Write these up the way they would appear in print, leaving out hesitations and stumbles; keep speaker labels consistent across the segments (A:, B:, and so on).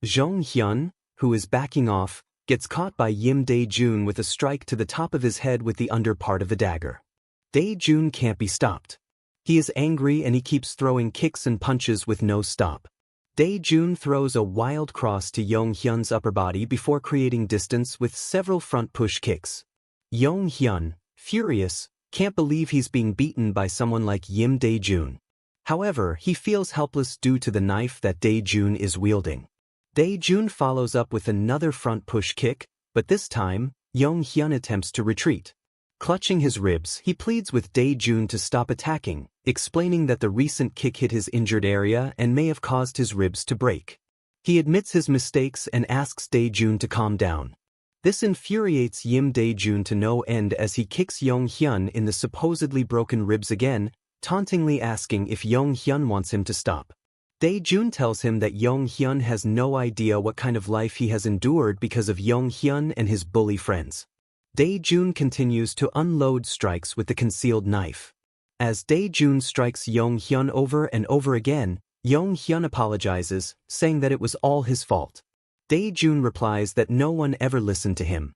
A: Hyun, who is backing off, gets caught by Dae-jun with a strike to the top of his head with the under part of the dagger. Dae-jun can't be stopped. He is angry and he keeps throwing kicks and punches with no stop. Dae-jun throws a wild cross to Hyun's upper body before creating distance with several front push kicks. Hyun, furious, can't believe he's being beaten by someone like Dae-jun. However, he feels helpless due to the knife that Dae-jun is wielding. Dae-jun follows up with another front push kick, but this time, Hyun attempts to retreat. Clutching his ribs, he pleads with Dae-jun to stop attacking, explaining that the recent kick hit his injured area and may have caused his ribs to break. He admits his mistakes and asks Dae-jun to calm down. This infuriates Dae-jun to no end as he kicks Hyun in the supposedly broken ribs again, tauntingly asking if Hyun wants him to stop. Dae-jun tells him that Hyun has no idea what kind of life he has endured because of Hyun and his bully friends. Dae-jun continues to unload strikes with the concealed knife. As Dae-jun strikes Hyun over and over again, Hyun apologizes, saying that it was all his fault. Dae-jun replies that no one ever listened to him.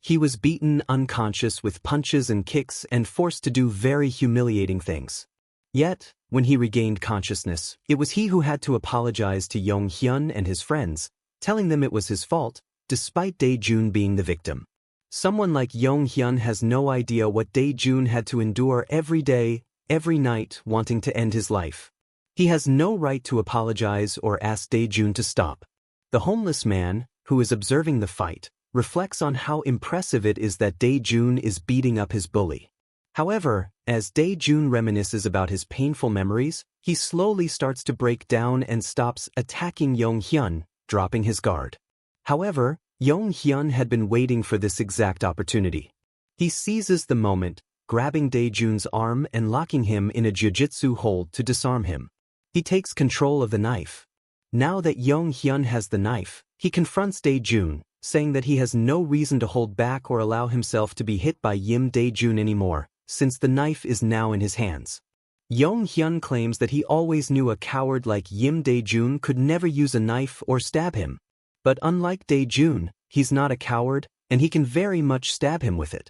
A: He was beaten unconscious with punches and kicks and forced to do very humiliating things. Yet, when he regained consciousness, it was he who had to apologize to Hyun and his friends, telling them it was his fault, despite Dae-jun being the victim. Someone like Hyun has no idea what Dae-jun had to endure every day, every night, wanting to end his life. He has no right to apologize or ask Dae-jun to stop. The homeless man, who is observing the fight, reflects on how impressive it is that Dae-jun is beating up his bully. However, as Dae-jun reminisces about his painful memories, he slowly starts to break down and stops attacking Hyun, dropping his guard. However, Hyun had been waiting for this exact opportunity. He seizes the moment, grabbing Dae-jun's arm and locking him in a jiu-jitsu hold to disarm him. He takes control of the knife. Now that Hyun has the knife, he confronts Dae-jun, saying that he has no reason to hold back or allow himself to be hit by Dae-jun anymore, since the knife is now in his hands. Hyun claims that he always knew a coward like Dae-jun could never use a knife or stab him. But unlike Dae-jun, he's not a coward, and he can very much stab him with it.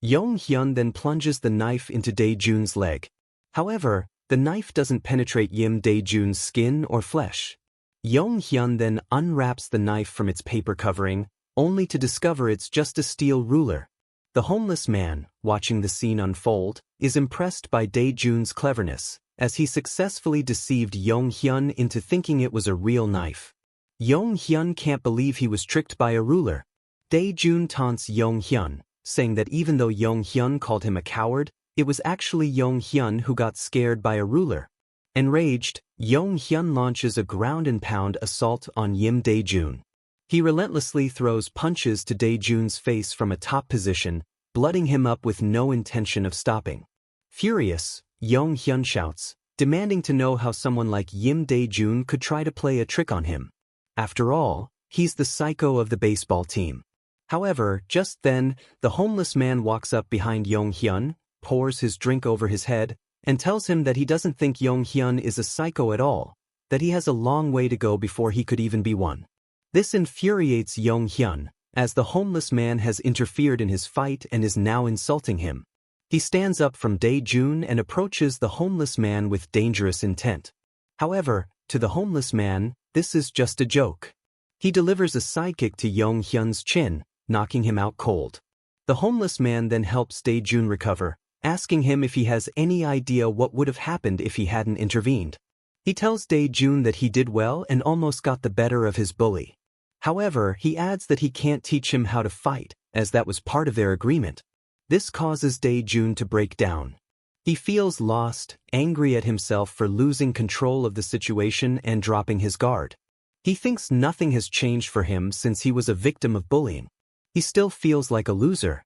A: Hyun then plunges the knife into Dae-jun's leg. However, the knife doesn't penetrate Dae-jun's skin or flesh. Hyun then unwraps the knife from its paper covering, only to discover it's just a steel ruler. The homeless man, watching the scene unfold, is impressed by Dae-jun's cleverness, as he successfully deceived Hyun into thinking it was a real knife. Hyun can't believe he was tricked by a ruler. Dae-jun taunts Hyun, saying that even though Hyun called him a coward, it was actually Hyun who got scared by a ruler. Enraged, Hyun launches a ground-and-pound assault on Dae-jun. He relentlessly throws punches to Dae-jun's face from a top position, blooding him up with no intention of stopping. Furious, Hyun shouts, demanding to know how someone like Dae-jun could try to play a trick on him. After all, he's the psycho of the baseball team. However, just then, the homeless man walks up behind Hyun, pours his drink over his head, and tells him that he doesn't think Hyun is a psycho at all, that he has a long way to go before he could even be one. This infuriates Hyun, as the homeless man has interfered in his fight and is now insulting him. He stands up from Dae-jun and approaches the homeless man with dangerous intent. However, to the homeless man, this is just a joke. He delivers a sidekick to Hyun's chin, knocking him out cold. The homeless man then helps Dae-jun recover, asking him if he has any idea what would have happened if he hadn't intervened. He tells Dae-jun that he did well and almost got the better of his bully. However, he adds that he can't teach him how to fight, as that was part of their agreement. This causes Dae-jun to break down. He feels lost, angry at himself for losing control of the situation and dropping his guard. He thinks nothing has changed for him since he was a victim of bullying. He still feels like a loser.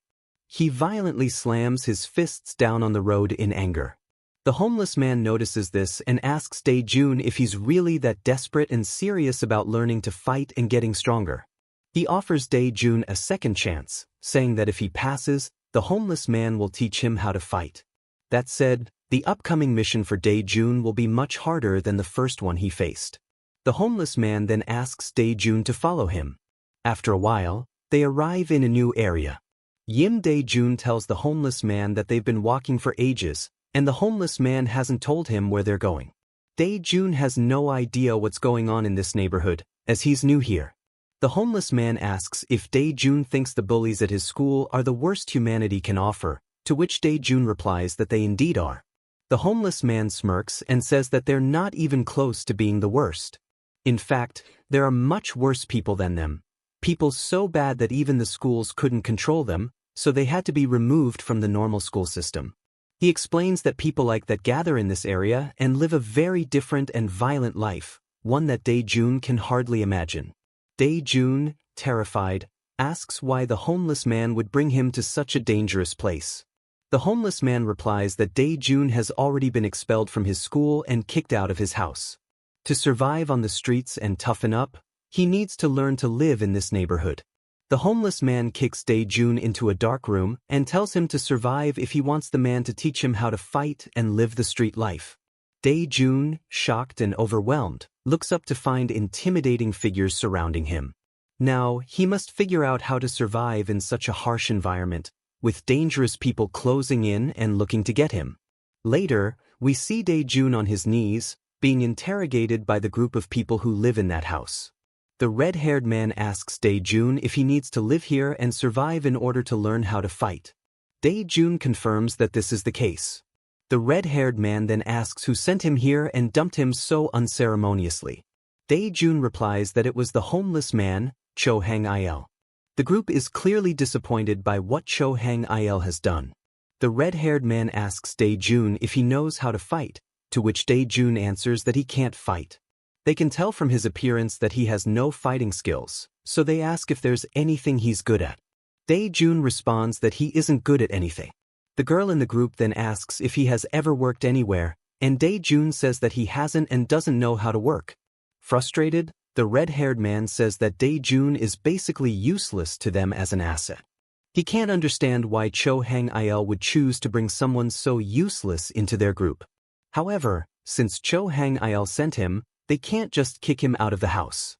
A: He violently slams his fists down on the road in anger. The homeless man notices this and asks Dae-jun if he's really that desperate and serious about learning to fight and getting stronger. He offers Dae-jun a second chance, saying that if he passes, the homeless man will teach him how to fight. That said, the upcoming mission for Dae-jun will be much harder than the first one he faced. The homeless man then asks Dae-jun to follow him. After a while, they arrive in a new area. Dae-jun tells the homeless man that they've been walking for ages, and the homeless man hasn't told him where they're going. Dae-jun has no idea what's going on in this neighborhood, as he's new here. The homeless man asks if Dae-jun thinks the bullies at his school are the worst humanity can offer, to which Dae-jun replies that they indeed are. The homeless man smirks and says that they're not even close to being the worst. In fact, there are much worse people than them. People so bad that even the schools couldn't control them, so they had to be removed from the normal school system. He explains that people like that gather in this area and live a very different and violent life, one that Dae-jun can hardly imagine. Dae-jun, terrified, asks why the homeless man would bring him to such a dangerous place. The homeless man replies that Dae-jun has already been expelled from his school and kicked out of his house. To survive on the streets and toughen up, he needs to learn to live in this neighborhood. The homeless man kicks Dae-jun into a dark room and tells him to survive if he wants the man to teach him how to fight and live the street life. Dae-jun, shocked and overwhelmed, looks up to find intimidating figures surrounding him. Now, he must figure out how to survive in such a harsh environment, with dangerous people closing in and looking to get him. Later, we see Dae-jun on his knees, being interrogated by the group of people who live in that house. The red-haired man asks Dae-jun if he needs to live here and survive in order to learn how to fight. Dae-jun confirms that this is the case. The red-haired man then asks who sent him here and dumped him so unceremoniously. Dae-jun replies that it was the homeless man, ᴄᴏᴘᴘыឫ. The group is clearly disappointed by what ᴄᴏᴘᴘыឫ has done. The red-haired man asks Dae-jun if he knows how to fight, to which Dae-jun answers that he can't fight. They can tell from his appearance that he has no fighting skills, so they ask if there's anything he's good at. Dae-jun responds that he isn't good at anything. The girl in the group then asks if he has ever worked anywhere, and Dae-jun says that he hasn't and doesn't know how to work. Frustrated, the red-haired man says that Dae-jun is basically useless to them as an asset. He can't understand why ᴄᴏᴘᴘыឫ would choose to bring someone so useless into their group. However, since ᴄᴏᴘᴘᴘыឫ sent him, they can't just kick him out of the house.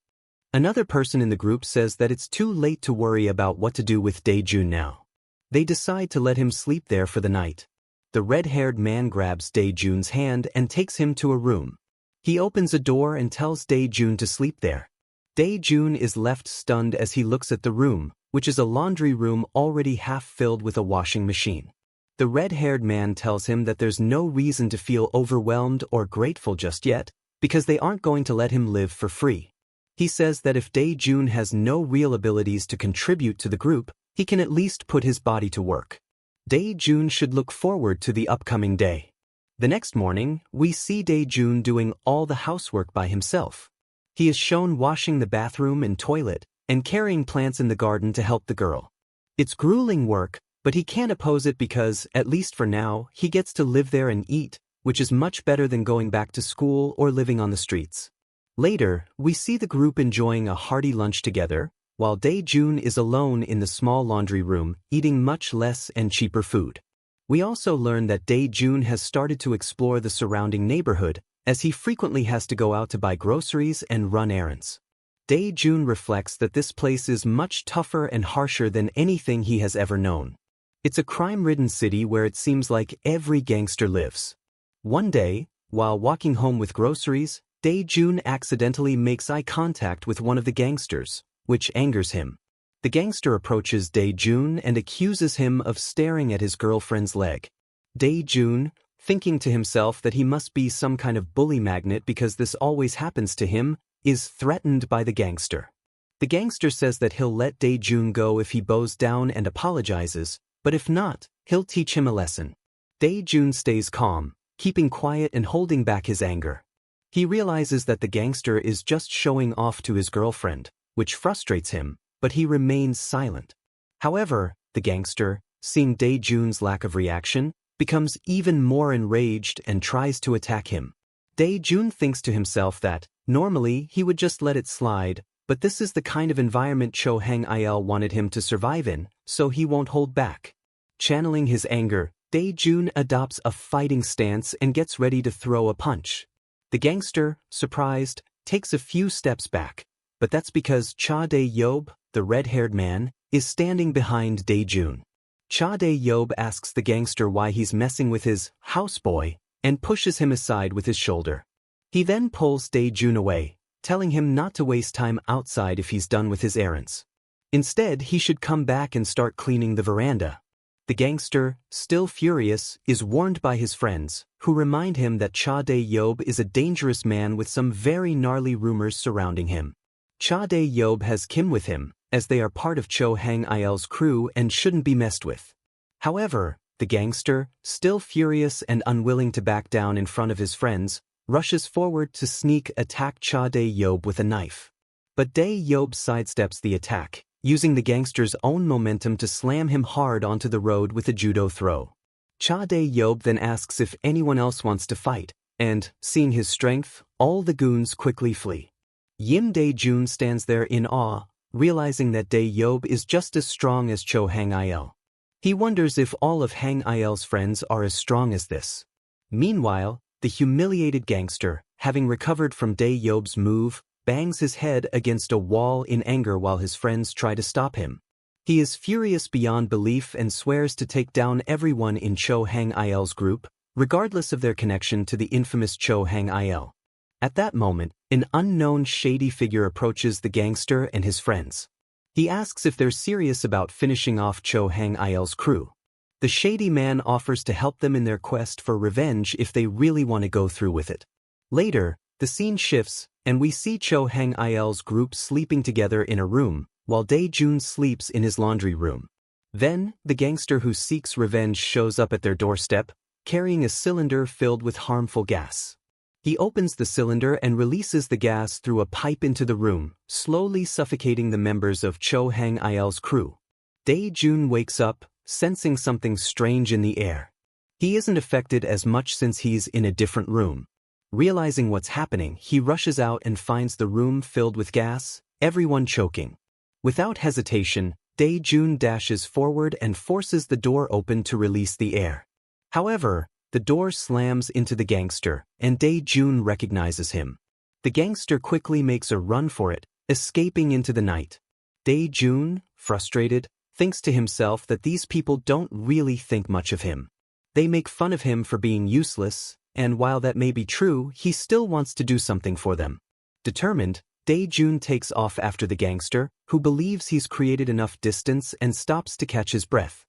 A: Another person in the group says that it's too late to worry about what to do with Dae-jun now. They decide to let him sleep there for the night. The red-haired man grabs Dae-jun's hand and takes him to a room. He opens a door and tells Dae-jun to sleep there. Dae-jun is left stunned as he looks at the room, which is a laundry room already half filled with a washing machine. The red-haired man tells him that there's no reason to feel overwhelmed or grateful just yet, because they aren't going to let him live for free. He says that if Dae-jun has no real abilities to contribute to the group, he can at least put his body to work. Dae-jun should look forward to the upcoming day. The next morning, we see Dae-jun doing all the housework by himself. He is shown washing the bathroom and toilet, and carrying plants in the garden to help the girl. It's grueling work, but he can't oppose it because, at least for now, he gets to live there and eat, which is much better than going back to school or living on the streets. Later, we see the group enjoying a hearty lunch together, while Dae-jun is alone in the small laundry room, eating much less and cheaper food. We also learn that Dae-jun has started to explore the surrounding neighborhood, as he frequently has to go out to buy groceries and run errands. Dae-jun reflects that this place is much tougher and harsher than anything he has ever known. It's a crime-ridden city where it seems like every gangster lives. One day, while walking home with groceries, Dae-jun accidentally makes eye contact with one of the gangsters, which angers him. The gangster approaches Dae-jun and accuses him of staring at his girlfriend's leg. Dae-jun, thinking to himself that he must be some kind of bully magnet because this always happens to him, is threatened by the gangster. The gangster says that he'll let Dae-jun go if he bows down and apologizes, but if not, he'll teach him a lesson. Dae-jun stays calm, keeping quiet and holding back his anger. He realizes that the gangster is just showing off to his girlfriend, which frustrates him, but he remains silent. However, the gangster, seeing Dae-jun's lack of reaction, becomes even more enraged and tries to attack him. Dae-jun thinks to himself that, normally, he would just let it slide, but this is the kind of environment ᴄᴏᴘᴘᴘыឫ wanted him to survive in, so he won't hold back. Channeling his anger, Dae-jun adopts a fighting stance and gets ready to throw a punch. The gangster, surprised, takes a few steps back, but that's because Cha Dae-yob, the red-haired man, is standing behind Dae-jun. Cha Dae-yob asks the gangster why he's messing with his houseboy and pushes him aside with his shoulder. He then pulls Dae-jun away, telling him not to waste time outside if he's done with his errands. Instead, he should come back and start cleaning the veranda. The gangster, still furious, is warned by his friends, who remind him that Cha Dae-yob is a dangerous man with some very gnarly rumors surrounding him. Cha Dae-yob has Kim with him, as they are part of Cho Hang-il's crew and shouldn't be messed with. However, the gangster, still furious and unwilling to back down in front of his friends, rushes forward to sneak attack Cha Dae-yob with a knife. But Dae-yob sidesteps the attack, using the gangster's own momentum to slam him hard onto the road with a judo throw. Cha Dae-yob then asks if anyone else wants to fight, and, seeing his strength, all the goons quickly flee. Yim Dae-jun stands there in awe, realizing that Dae-yob is just as strong as Cho Hang-il. He wonders if all of Hang-il's friends are as strong as this. Meanwhile, the humiliated gangster, having recovered from Dae-yob's move, bangs his head against a wall in anger while his friends try to stop him. He is furious beyond belief and swears to take down everyone in Cho Hang-il's group, regardless of their connection to the infamous Cho Hang-il. At that moment, an unknown shady figure approaches the gangster and his friends. He asks if they're serious about finishing off Cho Hang-il's crew. The shady man offers to help them in their quest for revenge if they really want to go through with it. Later, the scene shifts, and we see Cho Hang-il's group sleeping together in a room, while Dae-jun sleeps in his laundry room. Then, the gangster who seeks revenge shows up at their doorstep, carrying a cylinder filled with harmful gas. He opens the cylinder and releases the gas through a pipe into the room, slowly suffocating the members of Cho Hang-il's crew. Dae-jun wakes up, sensing something strange in the air. He isn't affected as much since he's in a different room. Realizing what's happening, he rushes out and finds the room filled with gas, everyone choking. Without hesitation, Dae-jun dashes forward and forces the door open to release the air. However, the door slams into the gangster, and Dae-jun recognizes him. The gangster quickly makes a run for it, escaping into the night. Dae-jun, frustrated, thinks to himself that these people don't really think much of him. They make fun of him for being useless, and while that may be true, he still wants to do something for them. Determined, Dae-jun takes off after the gangster, who believes he's created enough distance and stops to catch his breath.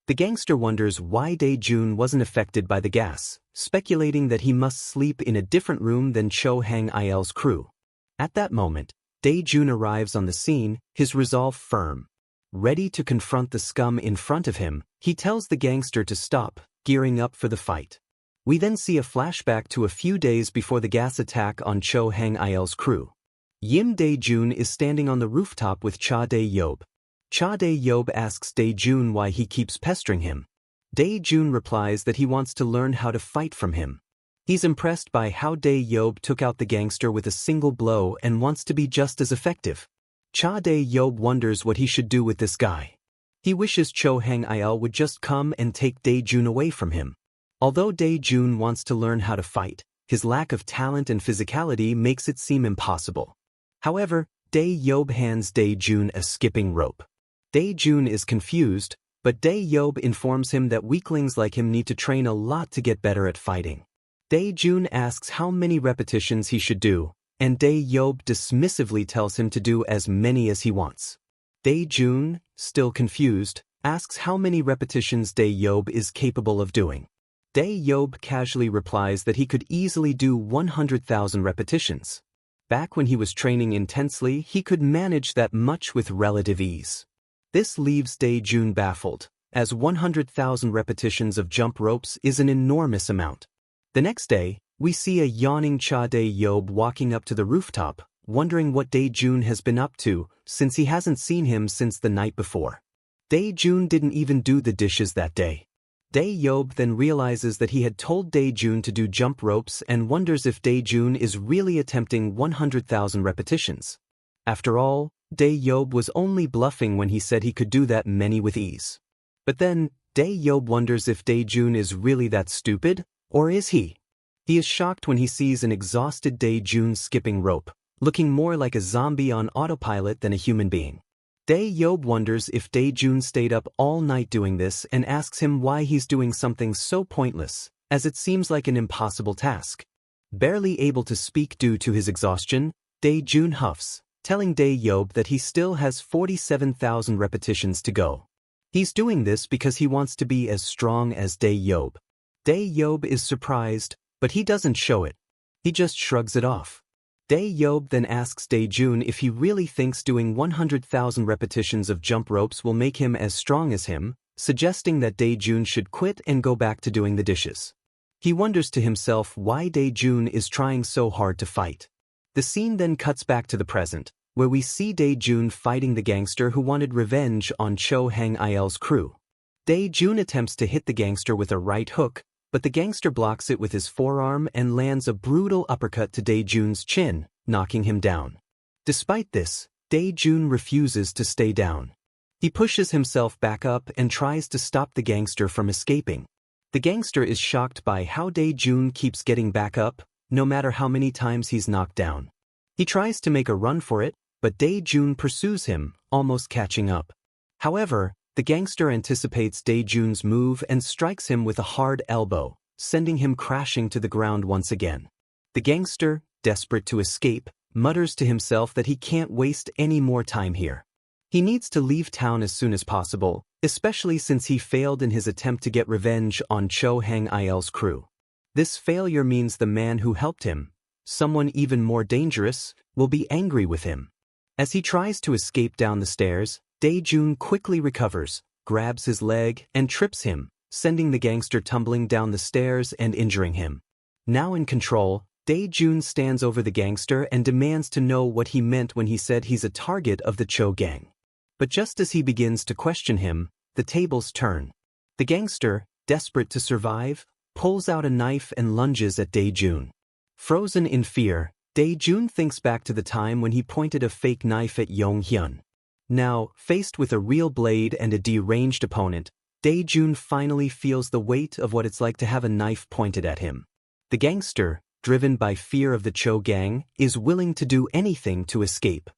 A: The gangster wonders why Dae-jun wasn't affected by the gas, speculating that he must sleep in a different room than Cho Hang-il's crew. At that moment, Dae-jun arrives on the scene, his resolve firm. Ready to confront the scum in front of him, he tells the gangster to stop, gearing up for the fight. We then see a flashback to a few days before the gas attack on Cho Hang-il's crew. Yim Dae-jun is standing on the rooftop with Cha Dae-yob. Cha Dae-yob asks Dae-jun why he keeps pestering him. Dae-jun replies that he wants to learn how to fight from him. He's impressed by how Dae-yob took out the gangster with a single blow and wants to be just as effective. Cha Dae-yob wonders what he should do with this guy. He wishes Cho Hang-il would just come and take Dae-jun away from him. Although Dae-jun wants to learn how to fight, his lack of talent and physicality makes it seem impossible. However, Dae-yob hands Dae-jun a skipping rope. Dae-jun is confused, but Dae-yob informs him that weaklings like him need to train a lot to get better at fighting. Dae-jun asks how many repetitions he should do, and Dae-yob dismissively tells him to do as many as he wants. Dae-jun, still confused, asks how many repetitions Dae-yob is capable of doing. Dae-yob casually replies that he could easily do 100,000 repetitions. Back when he was training intensely, he could manage that much with relative ease. This leaves Dae-jun baffled, as 100,000 repetitions of jump ropes is an enormous amount. The next day, we see a yawning Cha Dae-yob walking up to the rooftop, wondering what Dae-jun has been up to, since he hasn't seen him since the night before. Dae-jun didn't even do the dishes that day. Dae-yob then realizes that he had told Dae-jun to do jump ropes and wonders if Dae-jun is really attempting 100,000 repetitions. After all, Dae-yob was only bluffing when he said he could do that many with ease. But then, Dae-yob wonders if Dae-jun is really that stupid, or is he? He is shocked when he sees an exhausted Dae-jun skipping rope, looking more like a zombie on autopilot than a human being. Dae-yeob wonders if Dae-jun stayed up all night doing this and asks him why he's doing something so pointless, as it seems like an impossible task. Barely able to speak due to his exhaustion, Dae-jun huffs, telling Dae-yeob that he still has 47,000 repetitions to go. He's doing this because he wants to be as strong as Dae-yeob. Dae-yeob is surprised, but he doesn't show it. He just shrugs it off. Dae-yeob then asks Dae-jun if he really thinks doing 100,000 repetitions of jump ropes will make him as strong as him, suggesting that Dae-jun should quit and go back to doing the dishes. He wonders to himself why Dae-jun is trying so hard to fight. The scene then cuts back to the present, where we see Dae-jun fighting the gangster who wanted revenge on Cho Hang-il's crew. Dae-jun attempts to hit the gangster with a right hook, but the gangster blocks it with his forearm and lands a brutal uppercut to Dae-jun's chin, knocking him down. Despite this, Dae-jun refuses to stay down. He pushes himself back up and tries to stop the gangster from escaping. The gangster is shocked by how Dae-jun keeps getting back up, no matter how many times he's knocked down. He tries to make a run for it, but Dae-jun pursues him, almost catching up. However, the gangster anticipates Dae-jun's move and strikes him with a hard elbow, sending him crashing to the ground once again. The gangster, desperate to escape, mutters to himself that he can't waste any more time here. He needs to leave town as soon as possible, especially since he failed in his attempt to get revenge on Cho Hang-il's crew. This failure means the man who helped him, someone even more dangerous, will be angry with him. As he tries to escape down the stairs, Dae-jun quickly recovers, grabs his leg, and trips him, sending the gangster tumbling down the stairs and injuring him. Now in control, Dae-jun stands over the gangster and demands to know what he meant when he said he's a target of the Cho gang. But just as he begins to question him, the tables turn. The gangster, desperate to survive, pulls out a knife and lunges at Dae-jun. Frozen in fear, Dae-jun thinks back to the time when he pointed a fake knife at Yong-hyun. Now, faced with a real blade and a deranged opponent, Dae-jun finally feels the weight of what it's like to have a knife pointed at him. The gangster, driven by fear of the Cho gang, is willing to do anything to escape.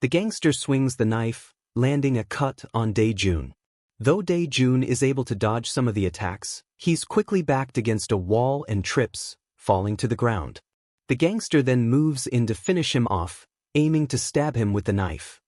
A: The gangster swings the knife, landing a cut on Dae-jun. Though Dae-jun is able to dodge some of the attacks, he's quickly backed against a wall and trips, falling to the ground. The gangster then moves in to finish him off, aiming to stab him with the knife.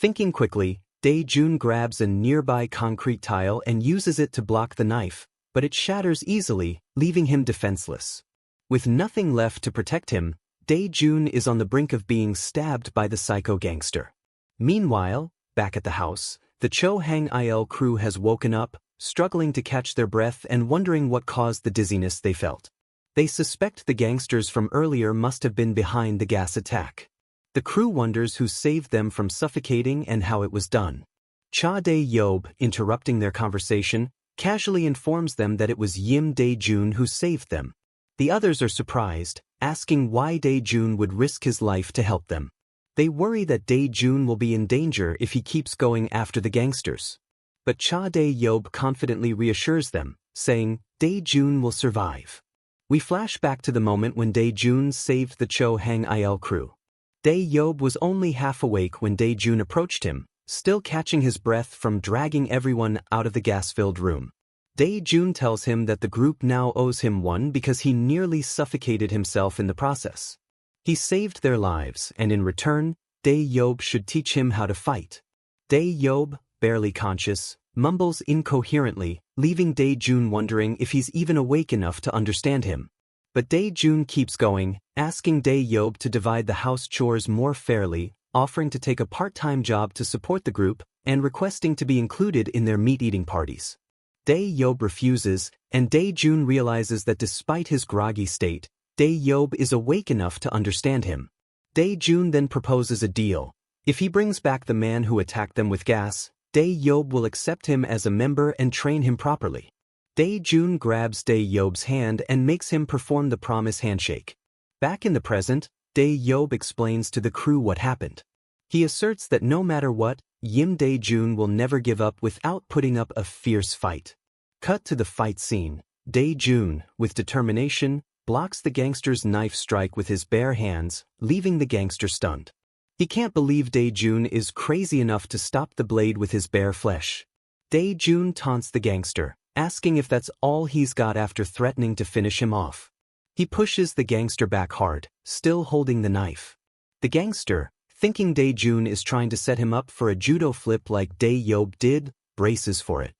A: Thinking quickly, Dae-jun grabs a nearby concrete tile and uses it to block the knife, but it shatters easily, leaving him defenseless. With nothing left to protect him, Dae-jun is on the brink of being stabbed by the psycho gangster. Meanwhile, back at the house, the Cho Hang-il crew has woken up, struggling to catch their breath and wondering what caused the dizziness they felt. They suspect the gangsters from earlier must have been behind the gas attack. The crew wonders who saved them from suffocating and how it was done. Cha Dae-yeob, interrupting their conversation, casually informs them that it was Yim Dae-jun who saved them. The others are surprised, asking why Dae-jun would risk his life to help them. They worry that Dae-jun will be in danger if he keeps going after the gangsters. But Cha Dae-yeob confidently reassures them, saying, Dae-jun will survive. We flash back to the moment when Dae-jun saved the Cho Hang-il crew. Dae-yeob was only half awake when Dae-jun approached him, still catching his breath from dragging everyone out of the gas-filled room. Dae-jun tells him that the group now owes him one because he nearly suffocated himself in the process. He saved their lives, and in return, Dae-yeob should teach him how to fight. Dae-yeob, barely conscious, mumbles incoherently, leaving Dae-jun wondering if he's even awake enough to understand him. But Dae-jun keeps going, asking Dae-yeob to divide the house chores more fairly, offering to take a part-time job to support the group, and requesting to be included in their meat-eating parties. Dae-yeob refuses, and Dae-jun realizes that despite his groggy state, Dae-yeob is awake enough to understand him. Dae-jun then proposes a deal. If he brings back the man who attacked them with gas, Dae-yeob will accept him as a member and train him properly. Dae-jun grabs Dae-yeob's hand and makes him perform the promise handshake. Back in the present, Dae-yeob explains to the crew what happened. He asserts that no matter what, Yim Dae-jun will never give up without putting up a fierce fight. Cut to the fight scene. Dae-jun, with determination, blocks the gangster's knife strike with his bare hands, leaving the gangster stunned. He can't believe Dae-jun is crazy enough to stop the blade with his bare flesh. Dae-jun taunts the gangster, asking if that's all he's got after threatening to finish him off. He pushes the gangster back hard, still holding the knife. The gangster, thinking Dae-jun is trying to set him up for a judo flip like Dae-yob did, braces for it.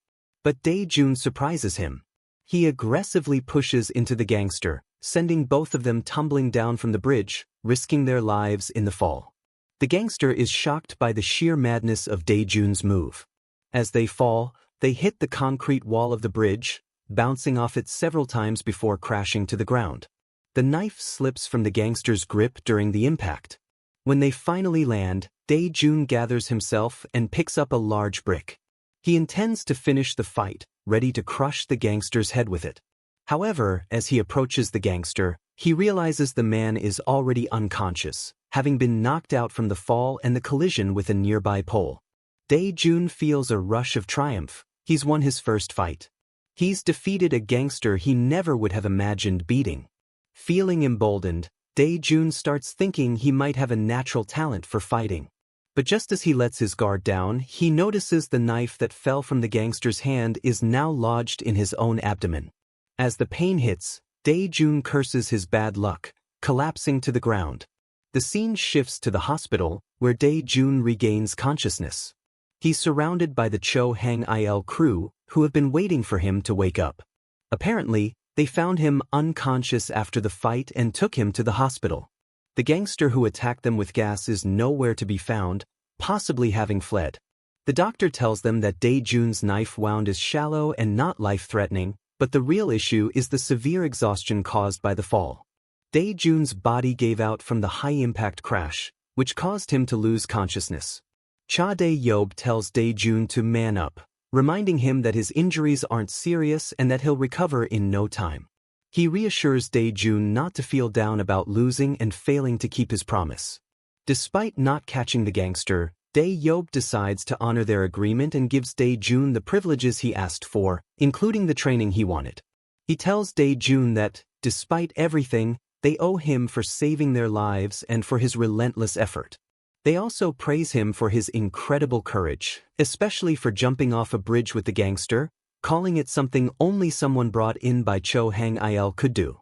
A: But Dae-jun surprises him. He aggressively pushes into the gangster, sending both of them tumbling down from the bridge, risking their lives in the fall. The gangster is shocked by the sheer madness of Dae-jun's move. As they fall, they hit the concrete wall of the bridge, bouncing off it several times before crashing to the ground. The knife slips from the gangster's grip during the impact. When they finally land, Dae-jun gathers himself and picks up a large brick. He intends to finish the fight, ready to crush the gangster's head with it. However, as he approaches the gangster, he realizes the man is already unconscious, having been knocked out from the fall and the collision with a nearby pole. Dae-jun feels a rush of triumph. He's won his first fight. He's defeated a gangster he never would have imagined beating. Feeling emboldened, Dae-jun starts thinking he might have a natural talent for fighting. But just as he lets his guard down, he notices the knife that fell from the gangster's hand is now lodged in his own abdomen. As the pain hits, Dae-jun curses his bad luck, collapsing to the ground. The scene shifts to the hospital, where Dae-jun regains consciousness. He's surrounded by the ᴄᴏᴘᴘыឫ crew, who have been waiting for him to wake up. Apparently, they found him unconscious after the fight and took him to the hospital. The gangster who attacked them with gas is nowhere to be found, possibly having fled. The doctor tells them that Dae-jun's knife wound is shallow and not life-threatening, but the real issue is the severe exhaustion caused by the fall. Dae-jun's body gave out from the high-impact crash, which caused him to lose consciousness. Cha Dae-yob tells Dae-jun to man up, reminding him that his injuries aren't serious and that he'll recover in no time. He reassures Dae-jun not to feel down about losing and failing to keep his promise. Despite not catching the gangster, Dae-yob decides to honor their agreement and gives Dae-jun the privileges he asked for, including the training he wanted. He tells Dae-jun that, despite everything, they owe him for saving their lives and for his relentless effort. They also praise him for his incredible courage, especially for jumping off a bridge with the gangster, calling it something only someone brought in by ᴄᴏᴘᴘыឫ could do.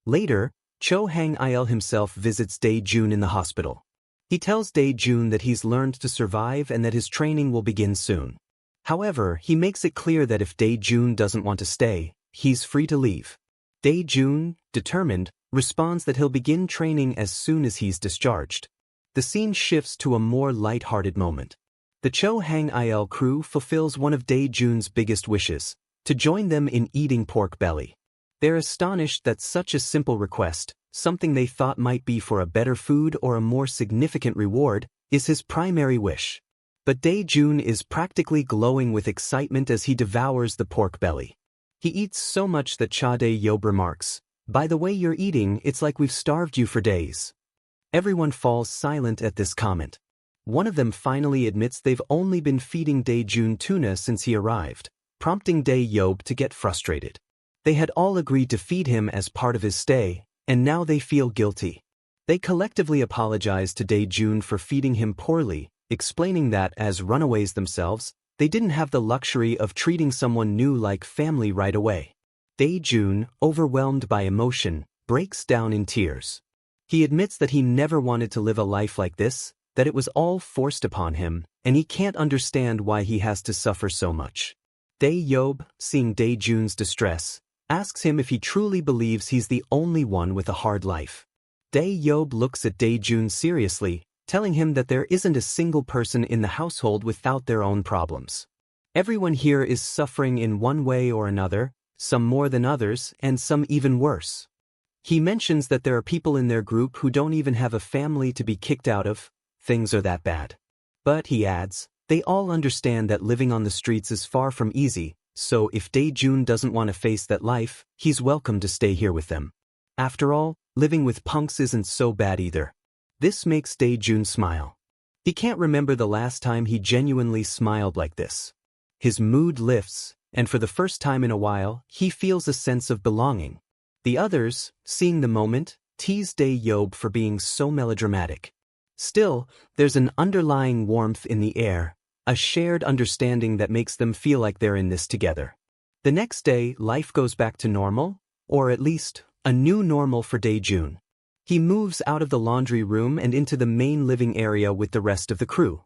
A: Later, ᴄᴏᴘᴘыឫ himself visits Dae-jun in the hospital. He tells Dae-jun that he's learned to survive and that his training will begin soon. However, he makes it clear that if Dae-jun doesn't want to stay, he's free to leave. Dae-jun, determined, responds that he'll begin training as soon as he's discharged. The scene shifts to a more light-hearted moment. The ᴄᴏᴘᴘыឫ crew fulfills one of Dae-jun's biggest wishes, to join them in eating pork belly. They're astonished that such a simple request, something they thought might be for a better food or a more significant reward, is his primary wish. But Dae-jun is practically glowing with excitement as he devours the pork belly. He eats so much that Cha Dae-yob remarks, "By the way you're eating, it's like we've starved you for days." Everyone falls silent at this comment. One of them finally admits they've only been feeding Dae-jun tuna since he arrived, prompting Dae-yob to get frustrated. They had all agreed to feed him as part of his stay, and now they feel guilty. They collectively apologize to Dae-jun for feeding him poorly, explaining that, as runaways themselves, they didn't have the luxury of treating someone new like family right away. Dae-jun, overwhelmed by emotion, breaks down in tears. He admits that he never wanted to live a life like this, that it was all forced upon him, and he can't understand why he has to suffer so much. Dae-yob, seeing Dae-jun's distress, asks him if he truly believes he's the only one with a hard life. Dae-yob looks at Dae-jun seriously, telling him that there isn't a single person in the household without their own problems. Everyone here is suffering in one way or another, some more than others, and some even worse. He mentions that there are people in their group who don't even have a family to be kicked out of. Things are that bad. But, he adds, they all understand that living on the streets is far from easy, so if Dae-jun doesn't want to face that life, he's welcome to stay here with them. After all, living with punks isn't so bad either. This makes Dae-jun smile. He can't remember the last time he genuinely smiled like this. His mood lifts, and for the first time in a while, he feels a sense of belonging. The others, seeing the moment, tease Dae-yob for being so melodramatic. Still, there's an underlying warmth in the air, a shared understanding that makes them feel like they're in this together. The next day, life goes back to normal, or at least, a new normal for Dae-jun. He moves out of the laundry room and into the main living area with the rest of the crew.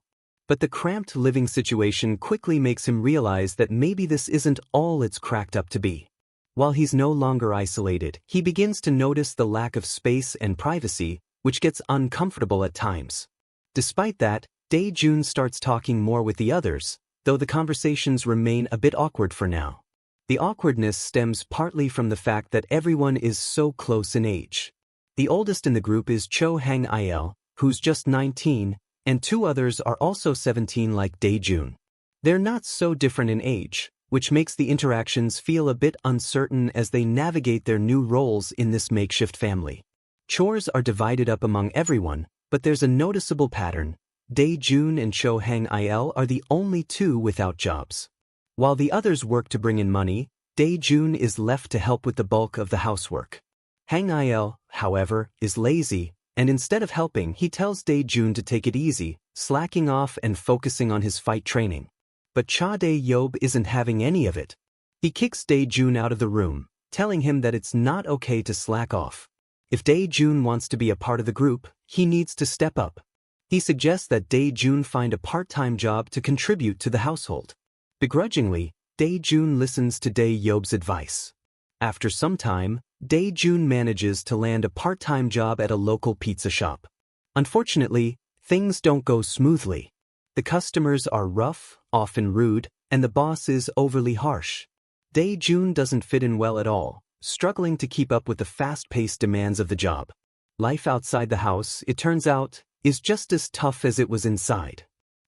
A: But the cramped living situation quickly makes him realize that maybe this isn't all it's cracked up to be. While he's no longer isolated, he begins to notice the lack of space and privacy, which gets uncomfortable at times. Despite that, Dae-jun starts talking more with the others, though the conversations remain a bit awkward for now. The awkwardness stems partly from the fact that everyone is so close in age. The oldest in the group is Cho Hang-il, who's just 19, and two others are also 17 like Dae-jun. They're not so different in age, which makes the interactions feel a bit uncertain as they navigate their new roles in this makeshift family. Chores are divided up among everyone, but there's a noticeable pattern. Dae-jun and Cho Hang-il are the only two without jobs. While the others work to bring in money, Dae-jun is left to help with the bulk of the housework. Hang-il, however, is lazy, and instead of helping, he tells Dae-jun to take it easy, slacking off and focusing on his fight training. But Cha Dae-yob isn't having any of it. He kicks Dae-jun out of the room, telling him that it's not okay to slack off. If Dae-jun wants to be a part of the group, he needs to step up. He suggests that Dae-jun find a part-time job to contribute to the household. Begrudgingly, Dae-jun listens to Dae-yob's advice. After some time, Dae-jun manages to land a part-time job at a local pizza shop. Unfortunately, things don't go smoothly. The customers are rough, often rude, and the boss is overly harsh. Dae-jun doesn't fit in well at all, struggling to keep up with the fast-paced demands of the job. Life outside the house, it turns out, is just as tough as it was inside.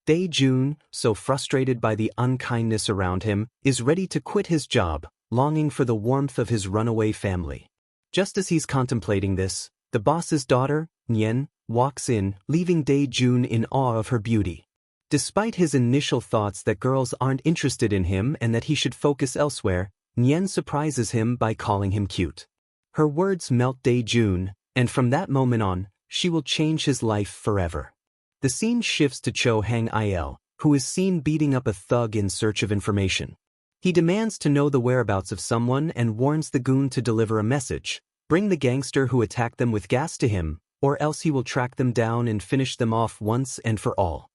A: Dae-jun, so frustrated by the unkindness around him, is ready to quit his job, longing for the warmth of his runaway family. Just as he's contemplating this, the boss's daughter, Nyen, walks in, leaving Dae-jun in awe of her beauty. Despite his initial thoughts that girls aren't interested in him and that he should focus elsewhere, Nyen surprises him by calling him cute. Her words melt Dae-jun, and from that moment on, she will change his life forever. The scene shifts to Cho Hang-il, who is seen beating up a thug in search of information. He demands to know the whereabouts of someone and warns the goon to deliver a message, bring the gangster who attacked them with gas to him, or else he will track them down and finish them off once and for all.